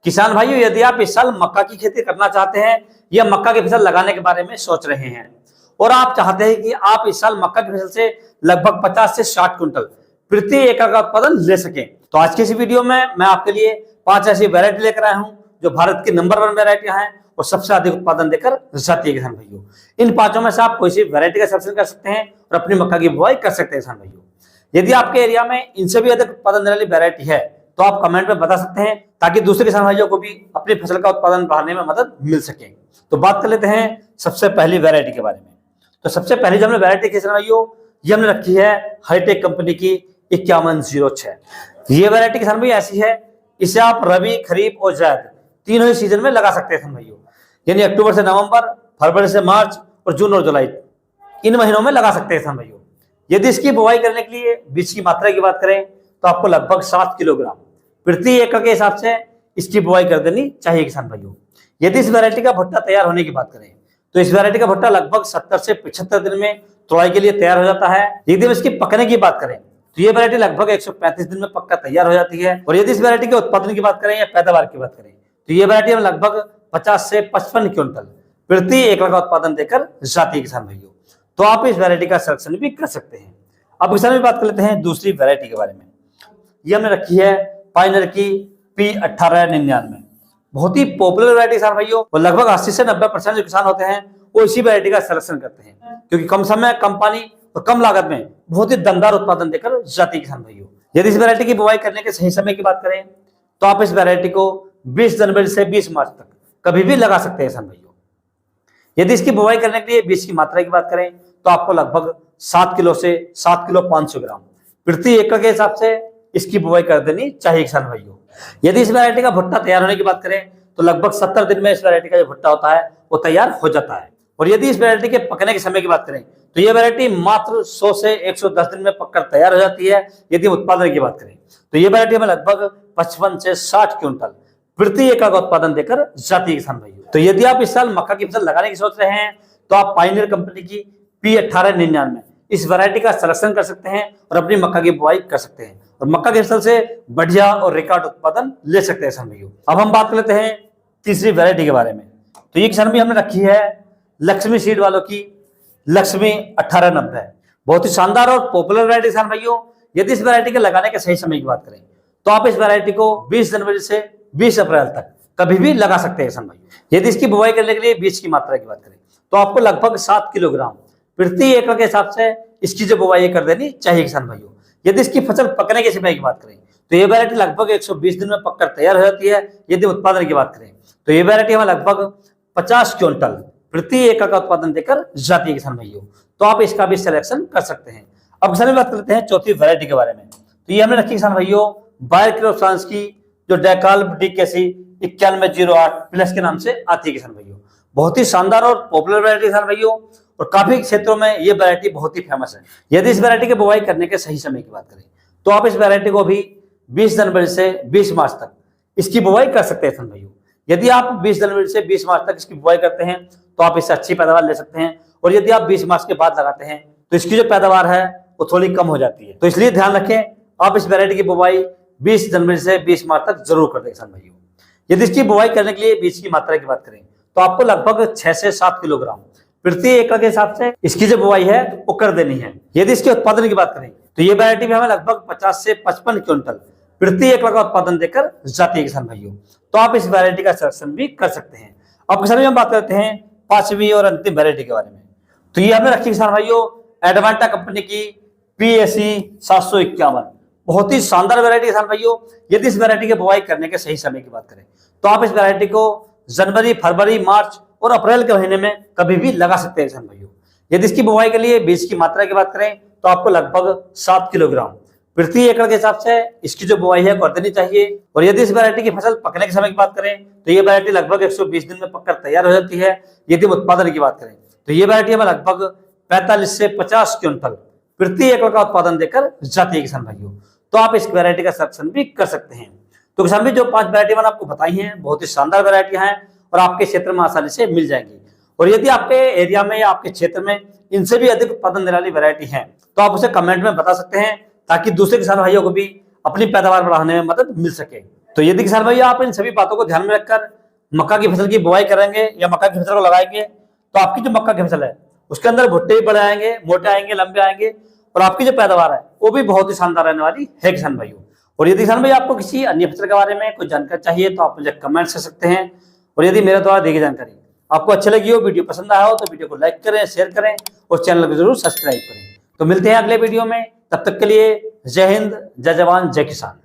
किसान भाइयों, यदि आप इस साल मक्का की खेती करना चाहते हैं या मक्का की फसल लगाने के बारे में सोच रहे हैं और आप चाहते हैं कि आप इस साल मक्का की फसल से लगभग 50 से 60 क्विंटल प्रति एकड़ का उत्पादन ले सकें, तो आज की इस वीडियो में मैं आपके लिए 5 ऐसी वैरायटी लेकर आया हूं जो भारत की नंबर 1 वैरायटियां हैं और सबसे अधिक उत्पादन देकर जाती है। किसान भाइयों, इन पांचों में से आप कोई सी वैरायटी का सिलेक्शन कर सकते हैं और अपनी मक्का की बुआई कर सकते हैं। किसान भाइयों, यदि आपके एरिया में इनसे भी अधिक उत्पादन देने वाली वैरायटी है तो आप कमेंट में बता सकते हैं ताकि दूसरे किसान भाइयों को भी अपनी फसल का उत्पादन बढ़ाने में मदद मिल सके। तो बात कर लेते हैं सबसे पहली वैरायटी के बारे में। तो सबसे पहली जो हमने वैरायटी किसान भाइयों ये हमने रखी है हाईटेक कंपनी की 5106। ये वैरायटी किसान भाई ऐसी है, इसे आप रबी, खरीफ और जायद तीनों ही सीजन में लगा सकते हैं किसान भाइयों, यानी अक्टूबर से नवंबर, फरवरी से मार्च और जून और जुलाई इन महीनों में लगा सकते हैं किसान भाइयों। यदि इसकी बुआई करने के लिए बीज की मात्रा की बात करें तो आपको लगभग 7 किलोग्राम प्रति एकड़ के हिसाब से इसकी बुआई कर देनी चाहिए किसान भाइयों। यदि इस वैरायटी का भुट्टा तैयार होने की बात करें तो इस वैरायटी का भुट्टा लगभग 70 से 75 दिन में तोड़ाई के लिए तैयार हो जाता है। यदि हम इसकी पकने की बात करें तो ये वैरायटी लगभग 135 दिन में पक्का तैयार हो जाती है। और यदि इस वैरायटी के उत्पादन की बात करें या पैदावार की बात करें तो ये वैरायटी में लगभग 50 से 55 क्विंटल प्रति एकड़ का उत्पादन देकर जाती है किसान भाइयों। तो आप इस वैरायटी का सिलेक्शन भी कर सकते हैं। अब किसान भी बात कर लेते हैं दूसरी वैरायटी के बारे में। ये हमने रखी है पायनियर की P1899। बहुत ही पॉपुलर वैरायटी किसान भाइयों, और लगभग 80 से 90% जो किसान होते हैं वो इसी वैरायटी का सिलेक्शन करते हैं क्योंकि कम समय, कम पानी और कम लागत में बहुत ही दमदार उत्पादन देकर जाती है किसान भाइयों। यदि इस वैरायटी की बुआई करने के सही समय की बात करें तो आप इस वैरायटी को 20 जनवरी से 20 मार्च तक कभी भी लगा सकते हैं किसान भाइयों। यदि इसकी बुआई करने के लिए बीज की मात्रा की बात करें तो आपको लगभग 7 किलो से 7 किलो 500 ग्राम प्रति एकड़ के हिसाब से इसकी बुआई कर देनी चाहिए किसान भाइयों। यदि इस वैरायटी का भुट्टा तैयार होने की बात करें तो लगभग 70 दिन में इस वैरायटी का जो भुट्टा होता है वो तैयार हो जाता है। और यदि इस वैरायटी के पकने के समय की बात करें तो ये वैरायटी मात्र 100 से 110 दिन में पककर तैयार हो जाती है। यदि उत्पादन की बात करें तो ये वैरायटी में लगभग 55 से 60 क्विंटल प्रति एकड़ का उत्पादन देकर जाती है किसान भाइयों। तो यदि आप इस साल मक्का की फसल लगाने की सोच रहे हैं तो आप पायनियर कंपनी की P1899 इस वैरायटी का सिलेक्शन कर सकते हैं और अपनी मक्का की बुआई कर सकते हैं और मक्का की फसल से बढ़िया और रिकॉर्ड उत्पादन ले सकते हैं किसान भाइयों। अब हम बात कर लेते हैं तीसरी वैरायटी के बारे में। तो ये किसान भी हमने रखी है लक्ष्मी सीड वालों की लक्ष्मी 1890। बहुत ही शानदार और पॉपुलर वैरायटी किसान भाइयों। यदि इस वैरायटी के लगाने के सही समय की बात करें तो आप इस वैरायटी को 20 जनवरी से 20 अप्रैल तक कभी भी लगा सकते हैं किसान भाइयों। यदि इसकी बुआई करने के लिए बीज की मात्रा की बात करें तो आपको लगभग 7 किलोग्राम प्रति एकड़ के हिसाब से इसकी जो बुआई कर देनी चाहिए किसान भाइयों। यदि इसकी फसल पकने के समय की बात करें तो ये वैरायटी लगभग 120 दिन में पककर तैयार हो जाती है। यदि उत्पादन की बात करें तो ये वैरायटी हमें लगभग 50 क्विंटल प्रति एकड़ का उत्पादन देकर जाती है किसान भाइयों। तो आप इसका भी सिलेक्शन कर सकते हैं। अब किसान भी बात कर लेते हैं चौथी वैरायटी के बारे में। तो ये हमने रखी किसान भाइयों बायर क्रॉपसाइंस की जो डेकाल DKC 9108 प्लस के नाम से आती है किसान भाइयों। बहुत ही शानदार और पॉपुलर वैरायटी किसान भाइयों, और काफी क्षेत्रों में ये वैरायटी बहुत ही फेमस है। यदि इस वैरायटी की बुआई करने के सही समय की बात करें तो आप इस वैरायटी को भी 20 जनवरी से 20 मार्च तक इसकी बुआई कर सकते हैं किसान भाइयों। यदि आप 20 जनवरी से 20 मार्च तक इसकी बुआई करते हैं तो आप इससे अच्छी पैदावार ले सकते हैं। और यदि आप 20 मार्च के बाद लगाते हैं तो इसकी जो पैदावार है वो थोड़ी कम हो जाती है। तो इसलिए ध्यान रखें, आप इस वैरायटी की बुआई 20 जनवरी से 20 मार्च तक जरूर कर दें किसान भाइयों। यदि इसकी बुआई करने के लिए बीज की मात्रा की बात करें तो आपको लगभग 6 से 7 किलोग्राम प्रति एकड़ के हिसाब से इसकी जो बुआई है वो कर देनी है। यदि इसके उत्पादन की बात करें तो ये वैरायटी में हमें लगभग 50 से 55 क्विंटल प्रति एकड़ का उत्पादन देकर जाती है किसान भाइयों। तो आप इस वैरायटी का सिलेक्शन भी कर सकते हैं। अब किसान भाई हम बात करते हैं पांचवी और अंतिम वैरायटी के बारे में। तो ये हमने रखी किसान भाइयों एडवांटा कंपनी की PAC 751। बहुत ही शानदार वैरायटी किसान भाइयों। यदि इस वैरायटी की बुआई करने के सही समय की बात करें तो आप इस वैरायटी को जनवरी, फरवरी, मार्च और अप्रैल के महीने में कभी भी लगा सकते हैं किसान भाइयों। यदि इसकी बुआई के लिए बीज की मात्रा की बात करें तो आपको लगभग 7 किलोग्राम प्रति एकड़ के हिसाब से इसकी जो बुआई है कर देनी चाहिए। और यदि इस वैरायटी की फसल पकने के समय की बात करें तो ये वैरायटी लगभग 120 दिन में पककर तैयार हो जाती है। यदि उत्पादन की बात करें तो ये वैरायटी हमें लगभग 45 से 50 क्विंटल प्रति एकड़ का उत्पादन देकर जाती है किसान भाइयों। तो आप इस वैरायटी का सिलेक्शन भी कर सकते हैं। तो किसान भाई जो 5 वैरायटी मैंने आपको बताई हैं बहुत ही शानदार वैरायटियां हैं और आपके क्षेत्र में आसानी से मिल जाएंगी। और यदि आपके एरिया में या आपके क्षेत्र में इनसे भी अधिक उत्पादन देने वाली वैरायटी है तो आप उसे कमेंट में बता सकते हैं ताकि दूसरे किसान भाइयों को भी अपनी पैदावार बढ़ाने में मदद मिल सके। तो यदि किसान भाई आप इन सभी बातों को ध्यान में रखकर मक्का की फसल की बुआई करेंगे या मक्का की फसल को लगाएंगे तो आपकी जो मक्का की फसल है उसके अंदर भुट्टे भी बड़े आएंगे, मोटे आएंगे, लंबे आएंगे और आपकी जो पैदावार है वो भी बहुत ही शानदार रहने वाली है किसान भाइयों। और यदि किसान भाई आपको किसी अन्य फसल के बारे में कोई जानकारी चाहिए तो आप मुझे कमेंट कर सकते हैं। और यदि मेरे द्वारा दी गई जानकारी आपको अच्छी लगी हो, वीडियो पसंद आया हो तो वीडियो को लाइक करें, शेयर करें और चैनल को जरूर सब्सक्राइब करें। तो मिलते हैं अगले वीडियो में, तब तक के लिए जय हिंद, जय जवान, जय किसान।